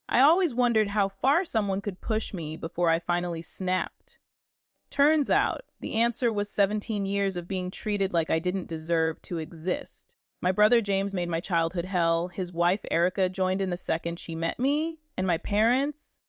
I always wondered how far someone could push me before I finally snapped. Turns out, the answer was 17 years of being treated like I didn't deserve to exist. My brother James made my childhood hell, his wife Erica joined in the second she met me, and my parents,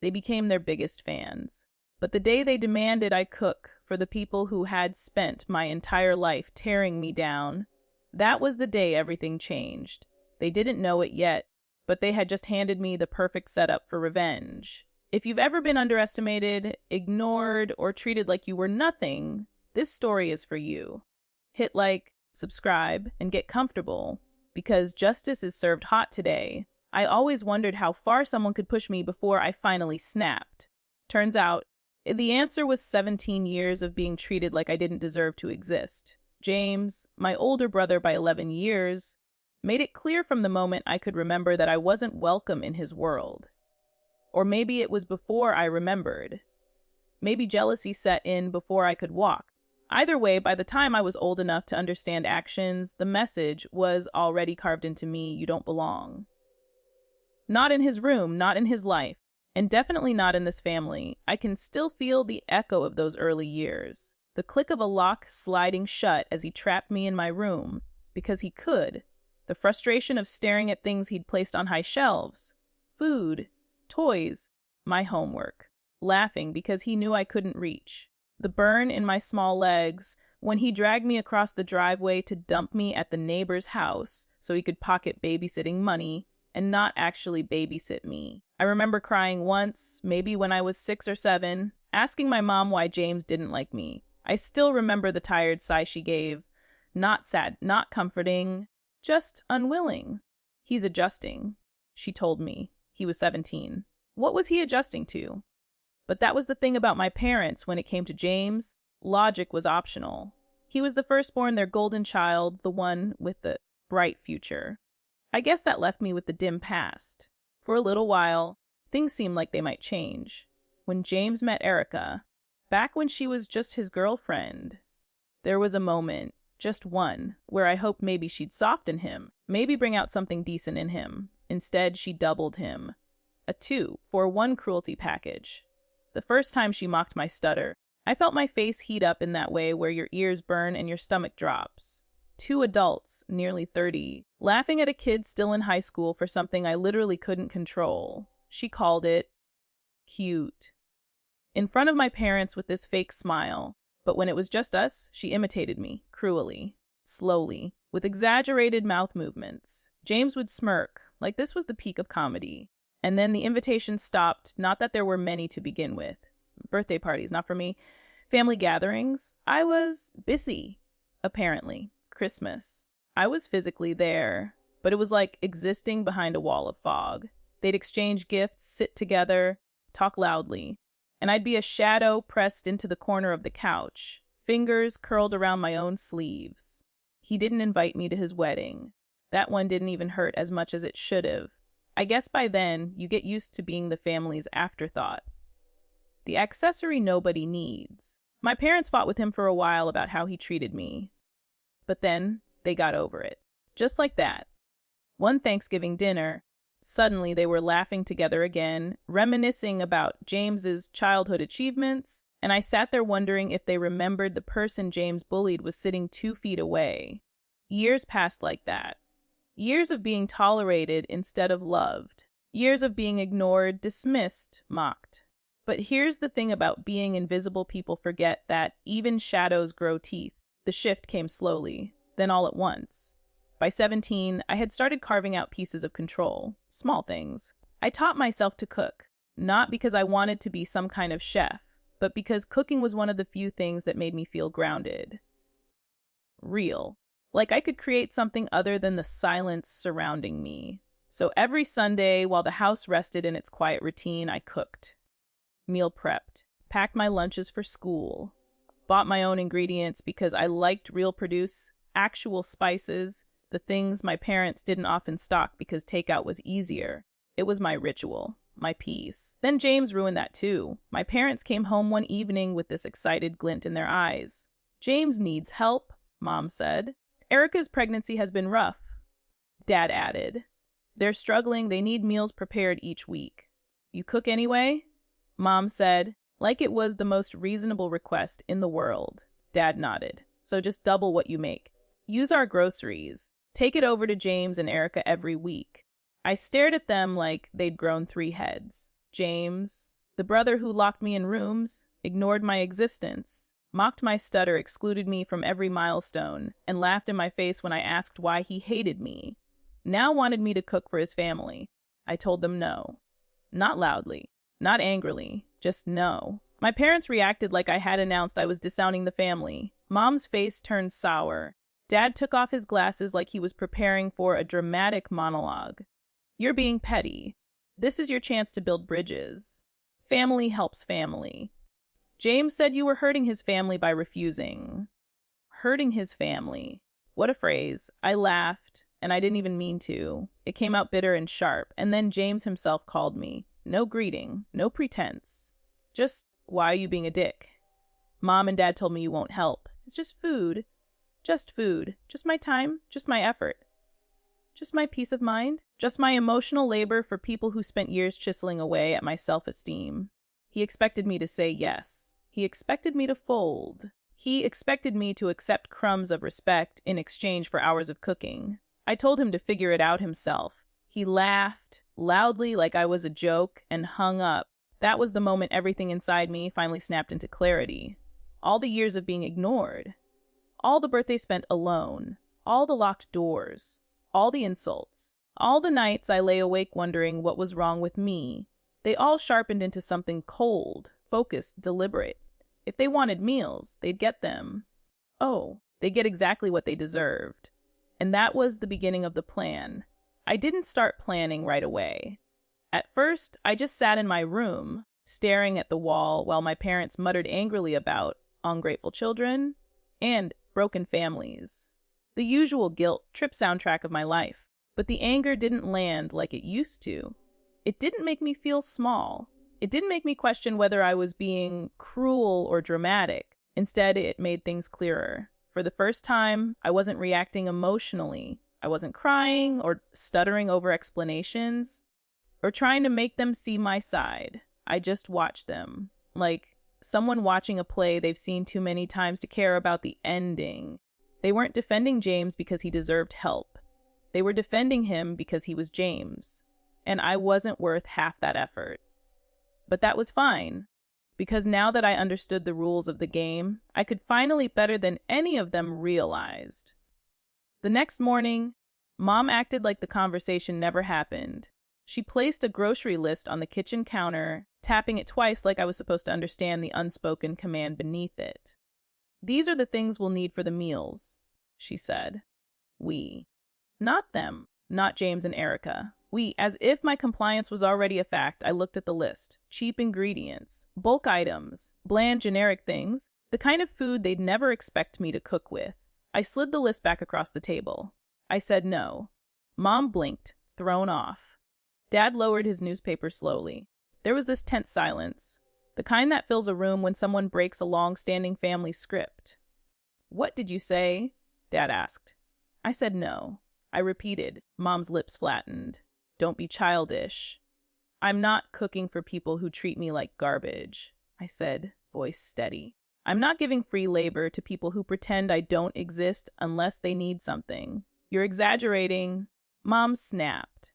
they became their biggest fans. But the day they demanded I cook for the people who had spent my entire life tearing me down, that was the day everything changed. They didn't know it yet, but they had just handed me the perfect setup for revenge. If you've ever been underestimated, ignored, or treated like you were nothing, this story is for you. Hit like, subscribe, and get comfortable, because justice is served hot today. I always wondered how far someone could push me before I finally snapped. Turns out, the answer was 17 years of being treated like I didn't deserve to exist. James, my older brother by 11 years, made it clear from the moment I could remember that I wasn't welcome in his world. Or maybe it was before I remembered. Maybe jealousy set in before I could walk. Either way, by the time I was old enough to understand actions, the message was already carved into me: you don't belong. Not in his room, not in his life, and definitely not in this family. I can still feel the echo of those early years. The click of a lock sliding shut as he trapped me in my room, because he could. The frustration of staring at things he'd placed on high shelves. Food, toys, my homework. Laughing because he knew I couldn't reach. The burn in my small legs when he dragged me across the driveway to dump me at the neighbor's house so he could pocket babysitting money and not actually babysit me. I remember crying once, maybe when I was 6 or 7, asking my mom why James didn't like me. I still remember the tired sigh she gave. Not sad, not comforting, just unwilling. He's adjusting, she told me. He was 17. What was he adjusting to? But that was the thing about my parents when it came to James. Logic was optional. He was the firstborn, their golden child, the one with the bright future. I guess that left me with the dim past. For a little while, things seemed like they might change. When James met Erica, back when she was just his girlfriend, there was a moment, just one, where I hoped maybe she'd soften him, maybe bring out something decent in him. Instead, she doubled him. A 2 for 1 cruelty package. The first time she mocked my stutter, I felt my face heat up in that way where your ears burn and your stomach drops. 2 adults, nearly 30, laughing at a kid still in high school for something I literally couldn't control. She called it cute. In front of my parents with this fake smile, but when it was just us, she imitated me, cruelly, slowly, with exaggerated mouth movements. James would smirk, like this was the peak of comedy. And then the invitation stopped, not that there were many to begin with. Birthday parties, not for me. Family gatherings, I was busy, apparently. Christmas. I was physically there, but it was like existing behind a wall of fog. They'd exchange gifts, sit together, talk loudly, and I'd be a shadow pressed into the corner of the couch, fingers curled around my own sleeves. He didn't invite me to his wedding. That one didn't even hurt as much as it should have. I guess by then, you get used to being the family's afterthought. The accessory nobody needs. My parents fought with him for a while about how he treated me. But then, they got over it. Just like that. One Thanksgiving dinner, suddenly they were laughing together again, reminiscing about James's childhood achievements, and I sat there wondering if they remembered the person James bullied was sitting 2 feet away. Years passed like that. Years of being tolerated instead of loved. Years of being ignored, dismissed, mocked. But here's the thing about being invisible: people forget that even shadows grow teeth. The shift came slowly, then all at once. By 17, I had started carving out pieces of control, small things. I taught myself to cook, not because I wanted to be some kind of chef, but because cooking was one of the few things that made me feel grounded. Real. Like I could create something other than the silence surrounding me. So every Sunday, while the house rested in its quiet routine, I cooked. Meal prepped, packed my lunches for school, bought my own ingredients because I liked real produce, actual spices, the things my parents didn't often stock because takeout was easier. It was my ritual, my peace. Then James ruined that too. My parents came home one evening with this excited glint in their eyes. James needs help, Mom said. Erica's pregnancy has been rough, Dad added. They're struggling, they need meals prepared each week. You cook anyway? Mom said, like it was the most reasonable request in the world. Dad nodded. So just double what you make. Use our groceries. Take it over to James and Erica every week. I stared at them like they'd grown 3 heads. James, the brother who locked me in rooms, ignored my existence, mocked my stutter, excluded me from every milestone, and laughed in my face when I asked why he hated me. Now wanted me to cook for his family. I told them no. Not loudly, not angrily, just no. My parents reacted like I had announced I was disowning the family. Mom's face turned sour. Dad took off his glasses like he was preparing for a dramatic monologue. You're being petty. This is your chance to build bridges. Family helps family. James said you were hurting his family by refusing. Hurting his family. What a phrase. I laughed, and I didn't even mean to. It came out bitter and sharp, and then James himself called me. No greeting, no pretense. Just, why are you being a dick? Mom and Dad told me you won't help. It's just food. Just food. Just my time. Just my effort. Just my peace of mind. Just my emotional labor for people who spent years chiseling away at my self-esteem. He expected me to say yes. He expected me to fold. He expected me to accept crumbs of respect in exchange for hours of cooking. I told him to figure it out himself. He laughed, loudly like I was a joke, and hung up. That was the moment everything inside me finally snapped into clarity. All the years of being ignored. All the birthdays spent alone. All the locked doors. All the insults. All the nights I lay awake wondering what was wrong with me. They all sharpened into something cold, focused, deliberate. If they wanted meals, they'd get them. Oh, they'd get exactly what they deserved. And that was the beginning of the plan. I didn't start planning right away. At first, I just sat in my room, staring at the wall while my parents muttered angrily about ungrateful children and broken families. The usual guilt trip soundtrack of my life. But the anger didn't land like it used to. It didn't make me feel small. It didn't make me question whether I was being cruel or dramatic. Instead, it made things clearer. For the first time, I wasn't reacting emotionally. I wasn't crying or stuttering over explanations or trying to make them see my side. I just watched them, like someone watching a play they've seen too many times to care about the ending. They weren't defending James because he deserved help. They were defending him because he was James, and I wasn't worth half that effort. But that was fine, because now that I understood the rules of the game, I could finally better than any of them realized. The next morning, Mom acted like the conversation never happened. She placed a grocery list on the kitchen counter, tapping it twice like I was supposed to understand the unspoken command beneath it. These are the things we'll need for the meals, she said. We. Not them, not James and Erica. We, as if my compliance was already a fact, I looked at the list. Cheap ingredients, bulk items, bland generic things, the kind of food they'd never expect me to cook with. I slid the list back across the table. I said no. Mom blinked, thrown off. Dad lowered his newspaper slowly. There was this tense silence, the kind that fills a room when someone breaks a long-standing family script. What did you say? Dad asked. I said no. I repeated. Mom's lips flattened. Don't be childish. I'm not cooking for people who treat me like garbage, I said, voice steady. I'm not giving free labor to people who pretend I don't exist unless they need something. You're exaggerating. Mom snapped.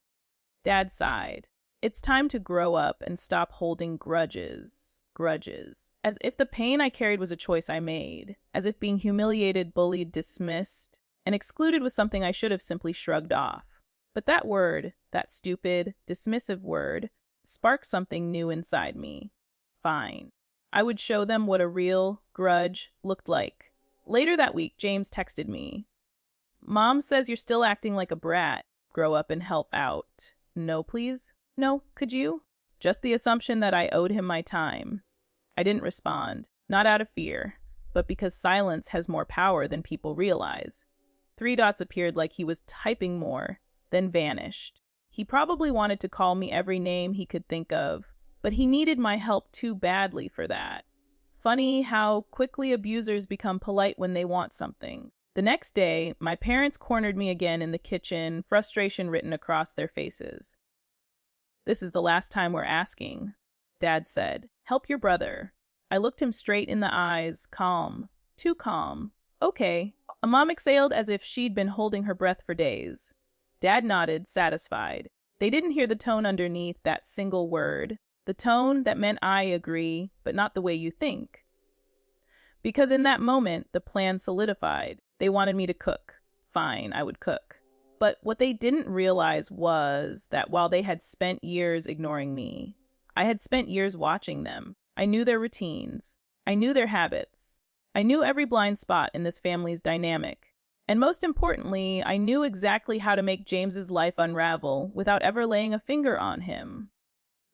Dad sighed. It's time to grow up and stop holding grudges. Grudges. As if the pain I carried was a choice I made. As if being humiliated, bullied, dismissed, and excluded was something I should have simply shrugged off. But that word, that stupid, dismissive word, sparked something new inside me. Fine. I would show them what a real grudge looked like. Later that week, James texted me. Mom says you're still acting like a brat. Grow up and help out. No, please? No, could you? Just the assumption that I owed him my time. I didn't respond, not out of fear, but because silence has more power than people realize. 3 dots appeared like he was typing more, then vanished. He probably wanted to call me every name he could think of, but he needed my help too badly for that. Funny how quickly abusers become polite when they want something. The next day, my parents cornered me again in the kitchen, frustration written across their faces. "This is the last time we're asking," Dad said. "Help your brother." I looked him straight in the eyes, calm. Too calm. "Okay." Mom exhaled as if she'd been holding her breath for days. Dad nodded, satisfied. They didn't hear the tone underneath that single word. The tone that meant I agree, but not the way you think. Because in that moment, the plan solidified. They wanted me to cook. Fine, I would cook. But what they didn't realize was that while they had spent years ignoring me, I had spent years watching them. I knew their routines. I knew their habits. I knew every blind spot in this family's dynamic. And most importantly, I knew exactly how to make James's life unravel without ever laying a finger on him.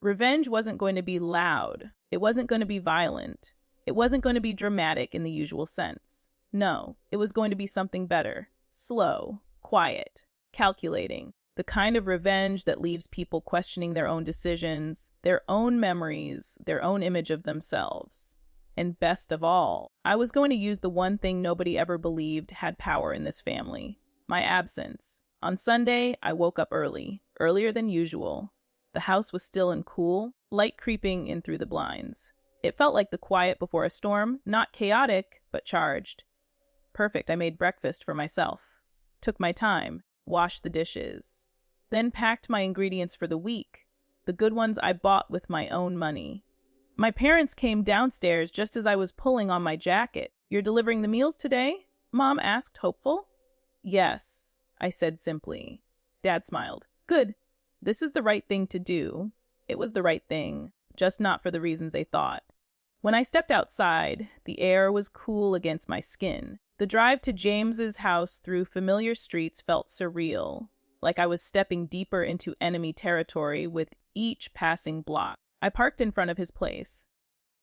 Revenge wasn't going to be loud. It wasn't going to be violent. It wasn't going to be dramatic in the usual sense. No, it was going to be something better. Slow, quiet, calculating. The kind of revenge that leaves people questioning their own decisions, their own memories, their own image of themselves. And best of all, I was going to use the one thing nobody ever believed had power in this family: my absence. On Sunday, I woke up early, earlier than usual. The house was still and cool, light creeping in through the blinds. It felt like the quiet before a storm, not chaotic, but charged. Perfect, I made breakfast for myself. Took my time, washed the dishes. Then packed my ingredients for the week, the good ones I bought with my own money. My parents came downstairs just as I was pulling on my jacket. "You're delivering the meals today?" Mom asked, hopeful. "Yes," I said simply. Dad smiled. "Good. This is the right thing to do." It was the right thing, just not for the reasons they thought. When I stepped outside, the air was cool against my skin. The drive to James's house through familiar streets felt surreal, like I was stepping deeper into enemy territory with each passing block. I parked in front of his place.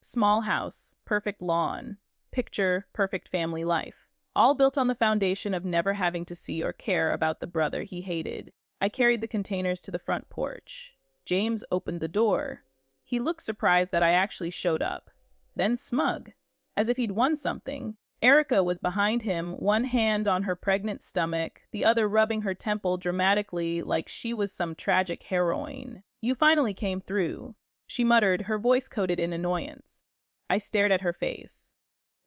Small house, perfect lawn, picture perfect family life, all built on the foundation of never having to see or care about the brother he hated. I carried the containers to the front porch. James opened the door. He looked surprised that I actually showed up, then smug, as if he'd won something. Erica was behind him, one hand on her pregnant stomach, the other rubbing her temple dramatically like she was some tragic heroine. "You finally came through," she muttered, her voice coated in annoyance. I stared at her face,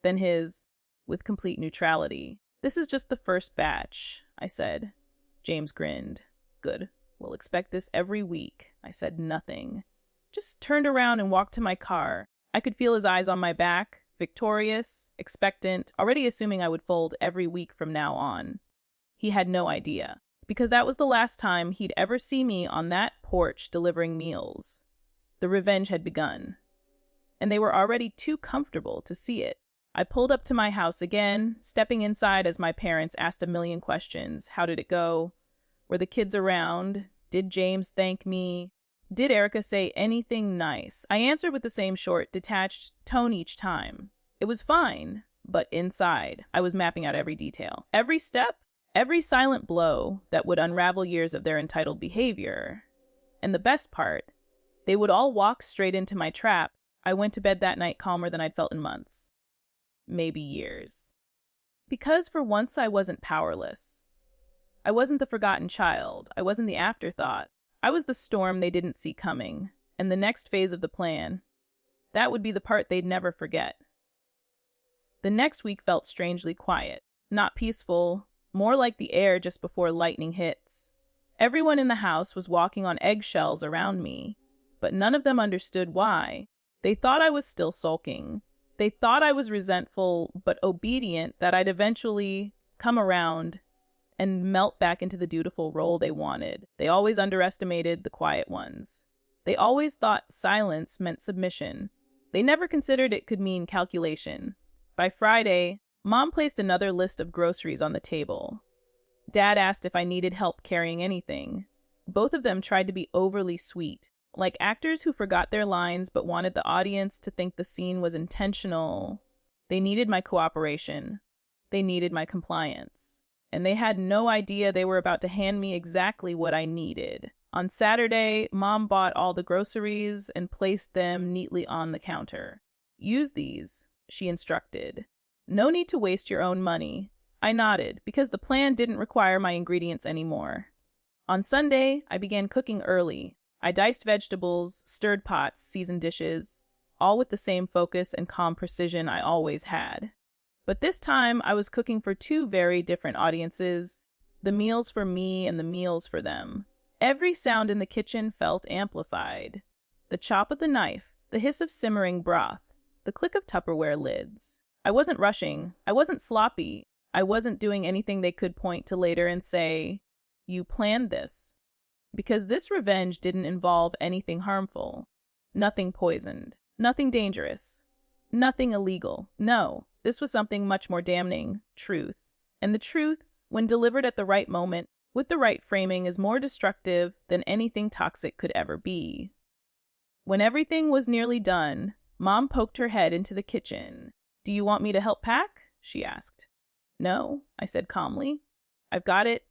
then his, with complete neutrality. "This is just the first batch," I said. James grinned. "Good. We'll expect this every week." I said nothing. Just turned around and walked to my car. I could feel his eyes on my back, victorious, expectant, already assuming I would fold every week from now on. He had no idea, because that was the last time he'd ever see me on that porch delivering meals. The revenge had begun, and they were already too comfortable to see it. I pulled up to my house again, stepping inside as my parents asked a million questions. How did it go? Were the kids around? Did James thank me? Did Erica say anything nice? I answered with the same short, detached tone each time. It was fine, but inside, I was mapping out every detail. Every step, every silent blow that would unravel years of their entitled behavior. And the best part, they would all walk straight into my trap. I went to bed that night calmer than I'd felt in months. Maybe years. Because for once I wasn't powerless. I wasn't the forgotten child. I wasn't the afterthought. I was the storm they didn't see coming. And the next phase of the plan, that would be the part they'd never forget. The next week felt strangely quiet. Not peaceful, more like the air just before lightning hits. Everyone in the house was walking on eggshells around me, but none of them understood why. They thought I was still sulking. They thought I was resentful but obedient, that I'd eventually come around and melt back into the dutiful role they wanted. They always underestimated the quiet ones. They always thought silence meant submission. They never considered it could mean calculation. By Friday, Mom placed another list of groceries on the table. Dad asked if I needed help carrying anything. Both of them tried to be overly sweet, like actors who forgot their lines but wanted the audience to think the scene was intentional. They needed my cooperation. They needed my compliance. And they had no idea they were about to hand me exactly what I needed. On Saturday, Mom bought all the groceries and placed them neatly on the counter. "Use these," she instructed. "No need to waste your own money. I nodded, because the plan didn't require my ingredients anymore. On Sunday, I began cooking early. I diced vegetables, stirred pots, seasoned dishes, all with the same focus and calm precision I always had. But this time, I was cooking for two very different audiences, the meals for me and the meals for them. Every sound in the kitchen felt amplified. The chop of the knife, the hiss of simmering broth, the click of Tupperware lids. I wasn't rushing. I wasn't sloppy. I wasn't doing anything they could point to later and say, "You planned this." Because this revenge didn't involve anything harmful. Nothing poisoned. Nothing dangerous. Nothing illegal. No, this was something much more damning. Truth. And the truth, when delivered at the right moment, with the right framing, is more destructive than anything toxic could ever be. When everything was nearly done, Mom poked her head into the kitchen. "Do you want me to help pack?" she asked. "No," I said calmly. "I've got it."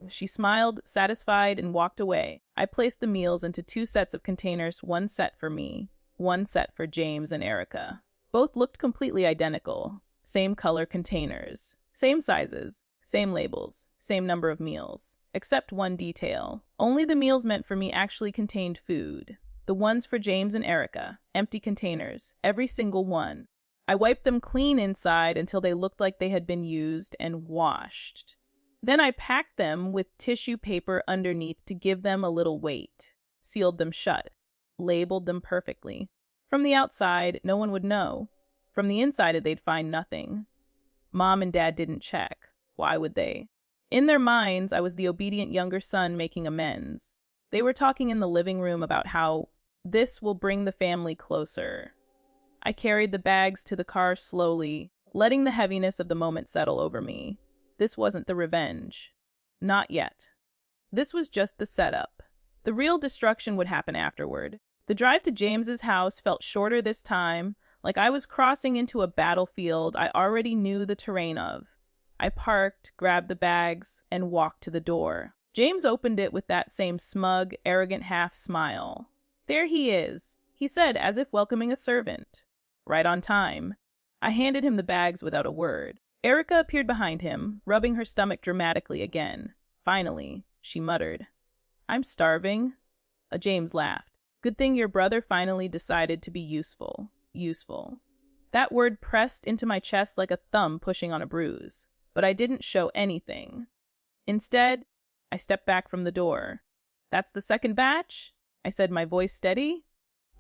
She smiled, satisfied, and walked away. I placed the meals into 2 sets of containers, 1 set for me, 1 set for James and Erica. Both looked completely identical. Same color containers, same sizes, same labels, same number of meals. Except one detail. Only the meals meant for me actually contained food. The ones for James and Erica, empty containers, every single one. I wiped them clean inside until they looked like they had been used and washed. Then I packed them with tissue paper underneath to give them a little weight, sealed them shut, labeled them perfectly. From the outside, no one would know. From the inside, they'd find nothing. Mom and Dad didn't check. Why would they? In their minds, I was the obedient younger son making amends. They were talking in the living room about how this will bring the family closer. I carried the bags to the car slowly, letting the heaviness of the moment settle over me. This wasn't the revenge. Not yet. This was just the setup. The real destruction would happen afterward. The drive to James's house felt shorter this time, like I was crossing into a battlefield I already knew the terrain of. I parked, grabbed the bags, and walked to the door. James opened it with that same smug, arrogant half-smile. "There he is," he said, as if welcoming a servant. Right on time. I handed him the bags without a word. Erica appeared behind him, rubbing her stomach dramatically again. Finally, she muttered, "I'm starving." James laughed. "Good thing your brother finally decided to be useful." Useful. That word pressed into my chest like a thumb pushing on a bruise. But I didn't show anything. Instead, I stepped back from the door. "That's the second batch?" I said, my voice steady.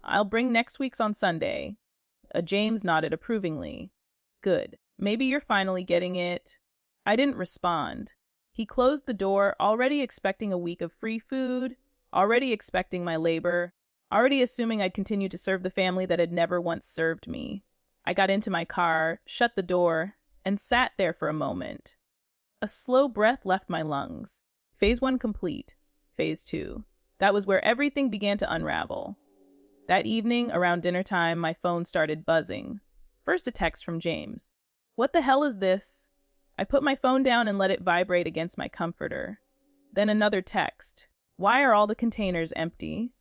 "I'll bring next week's on Sunday." James nodded approvingly. "Good. Maybe you're finally getting it." I didn't respond. He closed the door, already expecting a week of free food, already expecting my labor, already assuming I'd continue to serve the family that had never once served me. I got into my car, shut the door, and sat there for a moment. A slow breath left my lungs. Phase 1 complete. Phase 2. That was where everything began to unravel. That evening, around dinner time, my phone started buzzing. First, a text from James. "What the hell is this?" I put my phone down and let it vibrate against my comforter. Then another text. "Why are all the containers empty?"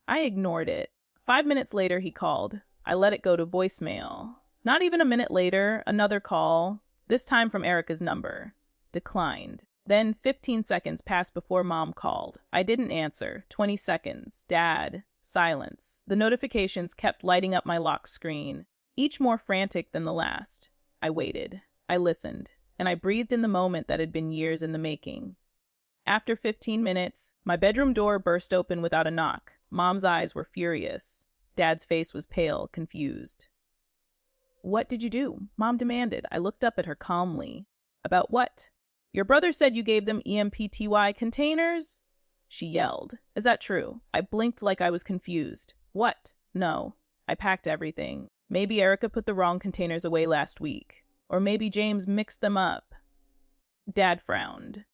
I ignored it. 5 minutes later, he called. I let it go to voicemail. Not even a minute later, another call, this time from Erica's number. Declined. Then 15 seconds passed before Mom called. I didn't answer. 20 seconds. Dad. Silence. The notifications kept lighting up my lock screen, each more frantic than the last. I waited. I listened. And I breathed in the moment that had been years in the making. After 15 minutes, my bedroom door burst open without a knock. Mom's eyes were furious. Dad's face was pale, confused. "What did you do?" Mom demanded. I looked up at her calmly. "About what?" "Your brother said you gave them EMPTY containers?" She yelled. "Is that true?" I blinked like I was confused. "What?" "No. I packed everything. Maybe Erica put the wrong containers away last week. Or maybe James mixed them up." Dad frowned.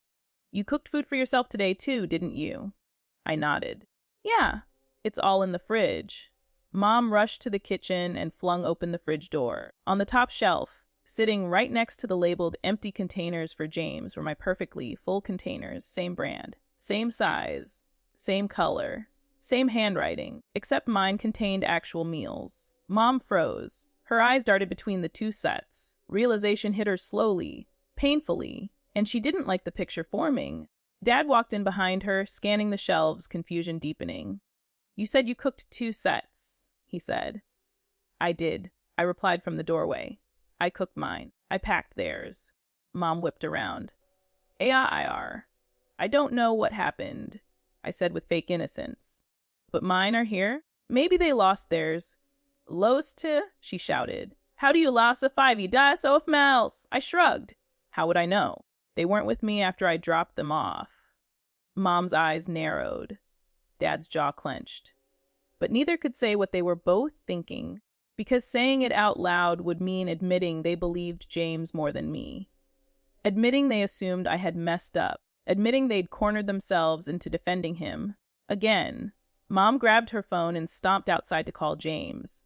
"You cooked food for yourself today too, didn't you?" I nodded. "Yeah. It's all in the fridge." Mom rushed to the kitchen and flung open the fridge door. On the top shelf, sitting right next to the labeled empty containers for James, were my perfectly full containers, same brand, same size, same color, same handwriting, except mine contained actual meals. Mom froze. Her eyes darted between the 2 sets. Realization hit her slowly, painfully, and she didn't like the picture forming. Dad walked in behind her, scanning the shelves, confusion deepening. "You said you cooked 2 sets," he said. "I did," I replied from the doorway. "I cooked mine. I packed theirs." Mom whipped around. "AIR. I don't know what happened," I said with fake innocence. "But mine are here. Maybe they lost theirs." "Lost to?" she shouted. "How do you lost a 5? You die so if else." I shrugged. How would I know? They weren't with me after I dropped them off. Mom's eyes narrowed. Dad's jaw clenched. But neither could say what they were both thinking, because saying it out loud would mean admitting they believed James more than me. Admitting they assumed I had messed up. Admitting they'd cornered themselves into defending him. Again. Mom grabbed her phone and stomped outside to call James.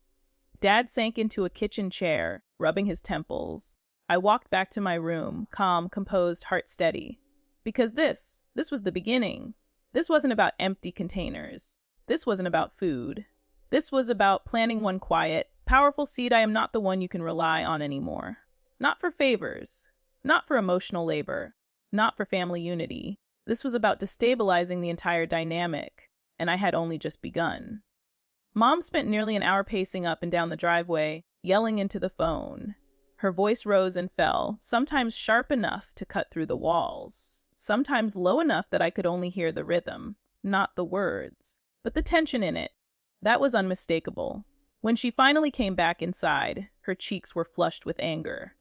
Dad sank into a kitchen chair, rubbing his temples. I walked back to my room, calm, composed, heart steady. Because this was the beginning. This wasn't about empty containers. This wasn't about food. This was about planting one quiet, powerful seed I am not the one you can rely on anymore. Not for favors. Not for emotional labor. Not for family unity. This was about destabilizing the entire dynamic, and I had only just begun. Mom spent nearly an hour pacing up and down the driveway, yelling into the phone. Her voice rose and fell, sometimes sharp enough to cut through the walls, sometimes low enough that I could only hear the rhythm, not the words, but the tension in it. That was unmistakable. When she finally came back inside, her cheeks were flushed with anger.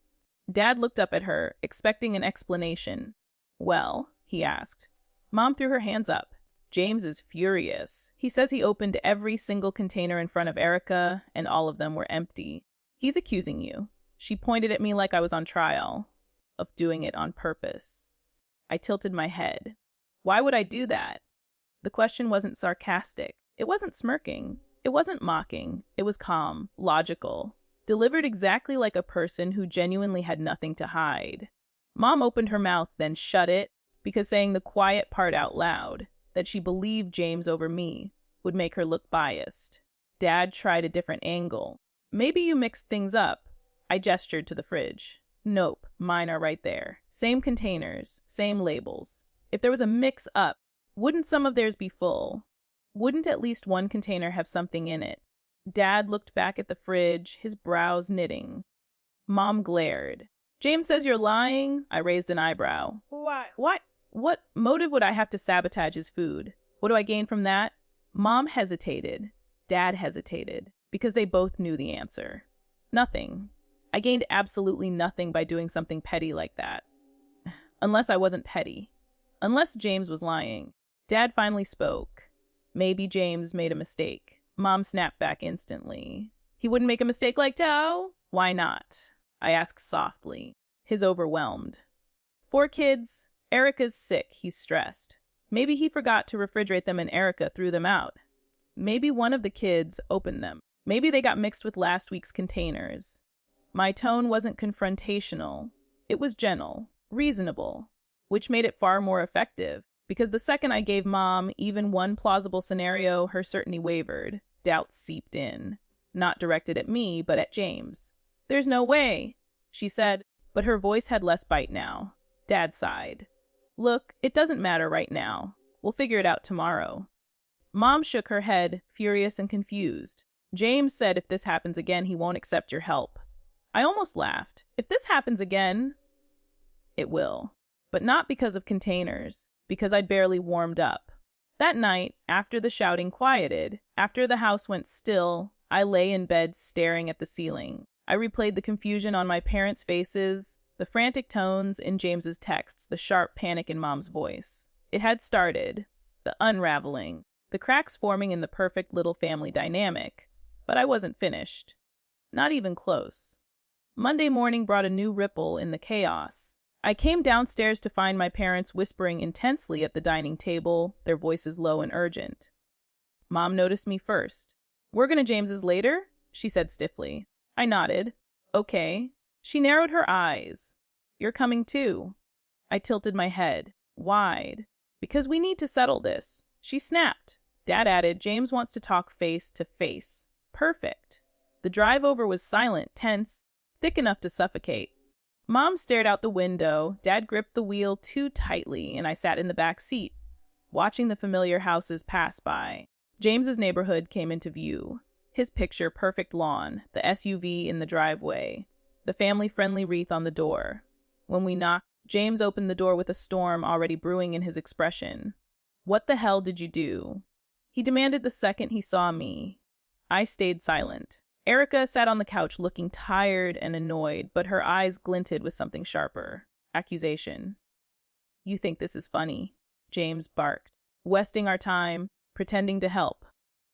Dad looked up at her, expecting an explanation. "Well?" he asked. Mom threw her hands up. "James is furious. He says he opened every single container in front of Erica, and all of them were empty. He's accusing you." She pointed at me like I was on trial, of doing it on purpose. I tilted my head. Why would I do that? The question wasn't sarcastic. It wasn't smirking. It wasn't mocking. It was calm, logical, delivered exactly like a person who genuinely had nothing to hide. Mom opened her mouth, then shut it, because saying the quiet part out loud, that she believed James over me, would make her look biased. Dad tried a different angle. "Maybe you mixed things up." I gestured to the fridge. "Nope, mine are right there. Same containers, same labels. If there was a mix-up, wouldn't some of theirs be full? Wouldn't at least one container have something in it?" Dad looked back at the fridge, his brows knitting. Mom glared. "James says you're lying?" I raised an eyebrow. "Why? What motive would I have to sabotage his food? What do I gain from that?" Mom hesitated. Dad hesitated, because they both knew the answer. Nothing. I gained absolutely nothing by doing something petty like that. Unless I wasn't petty. Unless James was lying. Dad finally spoke. "Maybe James made a mistake." Mom snapped back instantly. "He wouldn't make a mistake like Tao?" "Why not?" I asked softly. His overwhelmed. 4 kids. Erica's sick. He's stressed. Maybe he forgot to refrigerate them and Erica threw them out. Maybe one of the kids opened them. Maybe they got mixed with last week's containers. My tone wasn't confrontational. It was gentle, reasonable, which made it far more effective, because the second I gave Mom even one plausible scenario, her certainty wavered. Doubt seeped in. Not directed at me, but at James. "There's no way," she said, but her voice had less bite now. Dad sighed. "Look, it doesn't matter right now. We'll figure it out tomorrow." Mom shook her head, furious and confused. "James said if this happens again, he won't accept your help." I almost laughed. "If this happens again?" "It will. But not because of containers, because I'd barely warmed up." That night, after the shouting quieted, after the house went still, I lay in bed staring at the ceiling. I replayed the confusion on my parents' faces, the frantic tones in James's texts, the sharp panic in Mom's voice. It had started. The unraveling. The cracks forming in the perfect little family dynamic. But I wasn't finished. Not even close. Monday morning brought a new ripple in the chaos. I came downstairs to find my parents whispering intensely at the dining table, their voices low and urgent. Mom noticed me first. "We're going to James's later?" she said stiffly. I nodded. "Okay." She narrowed her eyes. "You're coming too." I tilted my head, wide. "Because we need to settle this." She snapped. Dad added, "James wants to talk face to face." Perfect. The drive over was silent, tense, thick enough to suffocate. Mom stared out the window, Dad gripped the wheel too tightly, and I sat in the back seat, watching the familiar houses pass by. James's neighborhood came into view. His picture-perfect lawn, the SUV in the driveway, the family-friendly wreath on the door. When we knocked, James opened the door with a storm already brewing in his expression. "What the hell did you do?" he demanded the second he saw me. I stayed silent. Erica sat on the couch looking tired and annoyed, but her eyes glinted with something sharper. Accusation. "You think this is funny?" James barked. "Wasting our time, pretending to help."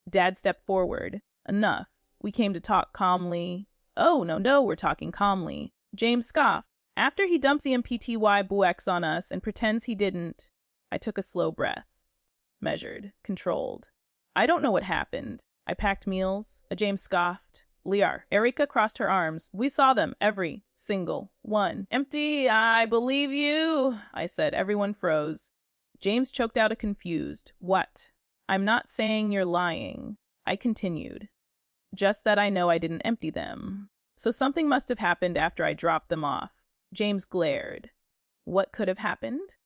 Dad stepped forward. "Enough. We came to talk calmly." "Oh, no, we're talking calmly." James scoffed. "After he dumps EMPTY buex on us and pretends he didn't." I took a slow breath. Measured. Controlled. "I don't know what happened. I packed meals." James scoffed. "Liar." Erica crossed her arms. "We saw them. Every single one. Empty. I believe you," I said. Everyone froze. James choked out a confused, "What?" "I'm not saying you're lying." I continued. "Just that I know I didn't empty them. So something must have happened after I dropped them off." James glared. "What could have happened?"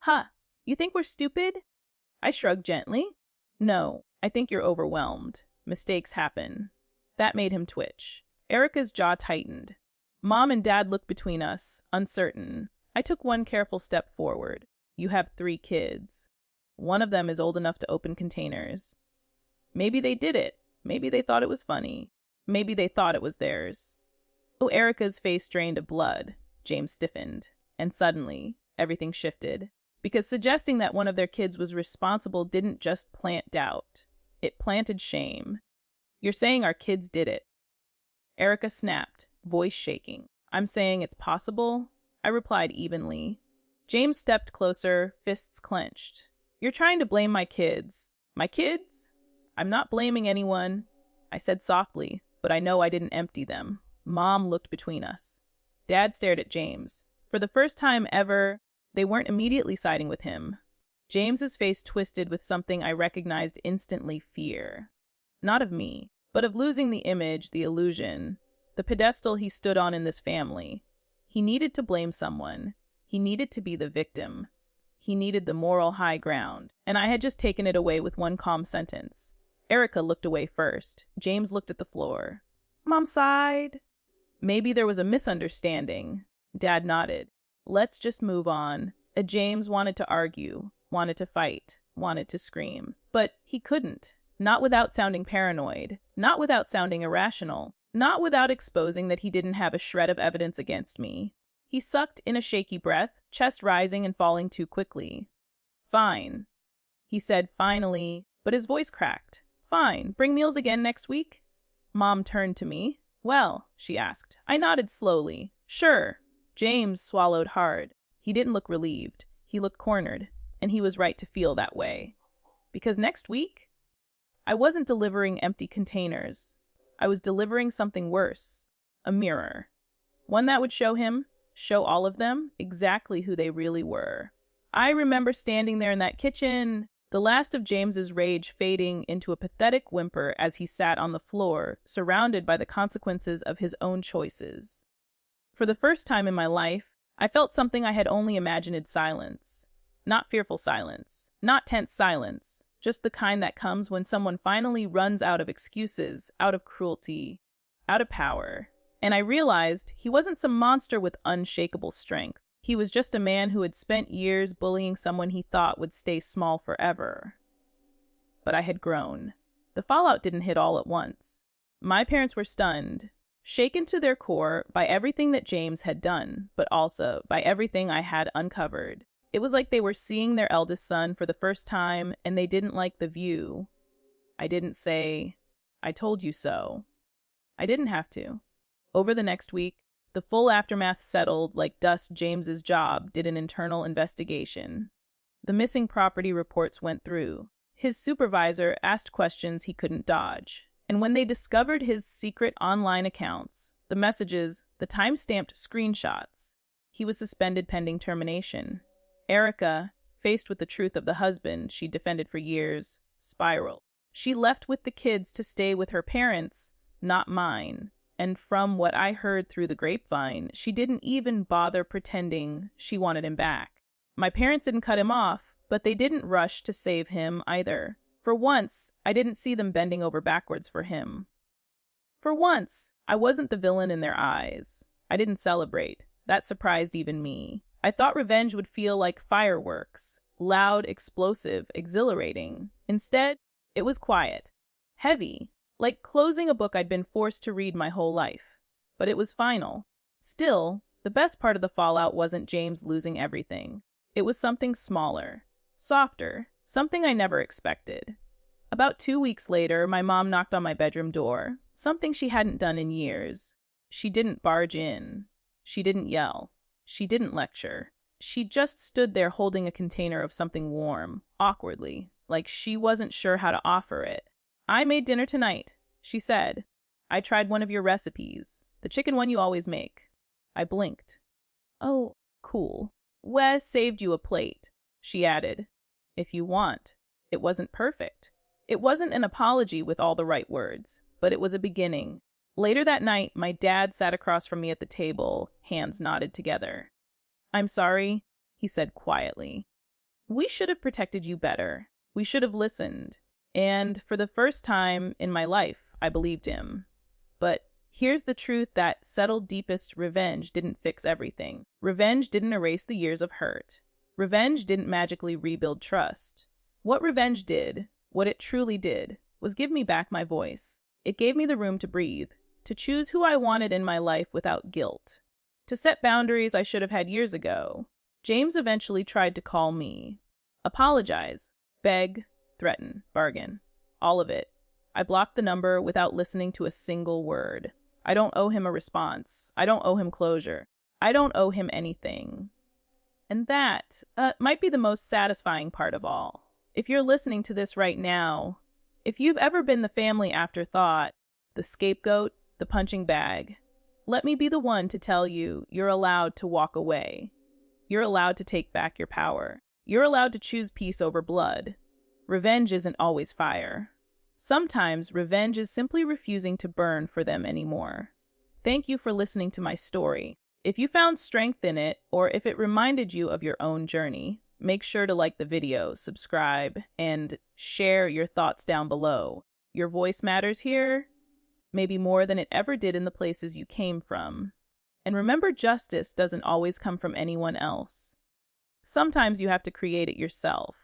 "Huh. You think we're stupid?" I shrugged gently. "No, I think you're overwhelmed. Mistakes happen." That made him twitch. Erica's jaw tightened. Mom and Dad looked between us, uncertain. I took one careful step forward. "You have 3 kids. One of them is old enough to open containers. Maybe they did it. Maybe they thought it was funny. Maybe they thought it was theirs." Oh, Erica's face drained of blood. James stiffened. And suddenly, everything shifted. Because suggesting that one of their kids was responsible didn't just plant doubt. It planted shame. "You're saying our kids did it." Erica snapped, voice shaking. "I'm saying it's possible." I replied evenly. James stepped closer, fists clenched. "You're trying to blame my kids." "My kids?" "I'm not blaming anyone." I said softly, "but I know I didn't empty them." Mom looked between us. Dad stared at James. For the first time ever, they weren't immediately siding with him. James's face twisted with something I recognized instantly: fear. Not of me, but of losing the image, the illusion, the pedestal he stood on in this family. He needed to blame someone. He needed to be the victim. He needed the moral high ground, and I had just taken it away with one calm sentence. Erica looked away first. James looked at the floor. Mom sighed. "Maybe there was a misunderstanding." Dad nodded. "Let's just move on." James wanted to argue, wanted to fight, wanted to scream. But he couldn't. Not without sounding paranoid. Not without sounding irrational. Not without exposing that he didn't have a shred of evidence against me. He sucked in a shaky breath, chest rising and falling too quickly. "Fine," he said finally, but his voice cracked. "Fine. Bring meals again next week?" Mom turned to me. "Well," she asked. I nodded slowly. "Sure." James swallowed hard. He didn't look relieved. He looked cornered, and he was right to feel that way. Because next week, I wasn't delivering empty containers. I was delivering something worse. A mirror. One that would show him, show all of them, exactly who they really were. I remember standing there in that kitchen, the last of James's rage fading into a pathetic whimper as he sat on the floor, surrounded by the consequences of his own choices. For the first time in my life, I felt something I had only imagined: silence. Not fearful silence, not tense silence, just the kind that comes when someone finally runs out of excuses, out of cruelty, out of power. And I realized he wasn't some monster with unshakable strength. He was just a man who had spent years bullying someone he thought would stay small forever. But I had grown. The fallout didn't hit all at once. My parents were stunned, shaken to their core by everything that James had done, but also by everything I had uncovered. It was like they were seeing their eldest son for the first time, and they didn't like the view. I didn't say, "I told you so." I didn't have to. Over the next week, the full aftermath settled like dust. James's job did an internal investigation. The missing property reports went through. His supervisor asked questions he couldn't dodge. And when they discovered his secret online accounts, the messages, the time-stamped screenshots, he was suspended pending termination. Erica, faced with the truth of the husband she defended for years, spiraled. She left with the kids to stay with her parents, not mine. and from what I heard through the grapevine, she didn't even bother pretending she wanted him back. My parents didn't cut him off, but they didn't rush to save him either. For once, I didn't see them bending over backwards for him. For once, I wasn't the villain in their eyes. I didn't celebrate. That surprised even me. I thought revenge would feel like fireworks, loud, explosive, exhilarating. Instead, it was quiet, heavy, like closing a book I'd been forced to read my whole life. But it was final. Still, the best part of the fallout wasn't James losing everything. It was something smaller, softer, something I never expected. About 2 weeks later, my mom knocked on my bedroom door, something she hadn't done in years. She didn't barge in. She didn't yell. She didn't lecture. She just stood there holding a container of something warm, awkwardly, like she wasn't sure how to offer it. "I made dinner tonight," she said. "I tried one of your recipes, the chicken one you always make." I blinked. "Oh, cool. Wes saved you a plate," she added. "If you want." It wasn't perfect. It wasn't an apology with all the right words, but it was a beginning. Later that night, my dad sat across from me at the table, hands knotted together. "I'm sorry," he said quietly. "We should have protected you better. We should have listened." And for the first time in my life, I believed him. But here's the truth that settled deepest: revenge didn't fix everything. Revenge didn't erase the years of hurt. Revenge didn't magically rebuild trust. What revenge did, what it truly did, was give me back my voice. It gave me the room to breathe, to choose who I wanted in my life without guilt, to set boundaries I should have had years ago. James eventually tried to call me. Apologize, beg, threaten, bargain. All of it. I blocked the number without listening to a single word. I don't owe him a response. I don't owe him closure. I don't owe him anything. And that might be the most satisfying part of all. If you're listening to this right now, if you've ever been the family afterthought, the scapegoat, the punching bag, let me be the one to tell you you're allowed to walk away. You're allowed to take back your power. You're allowed to choose peace over blood. Revenge isn't always fire. Sometimes revenge is simply refusing to burn for them anymore. Thank you for listening to my story. If you found strength in it, or if it reminded you of your own journey, make sure to like the video, subscribe, and share your thoughts down below. Your voice matters here, maybe more than it ever did in the places you came from. And remember, justice doesn't always come from anyone else. Sometimes you have to create it yourself.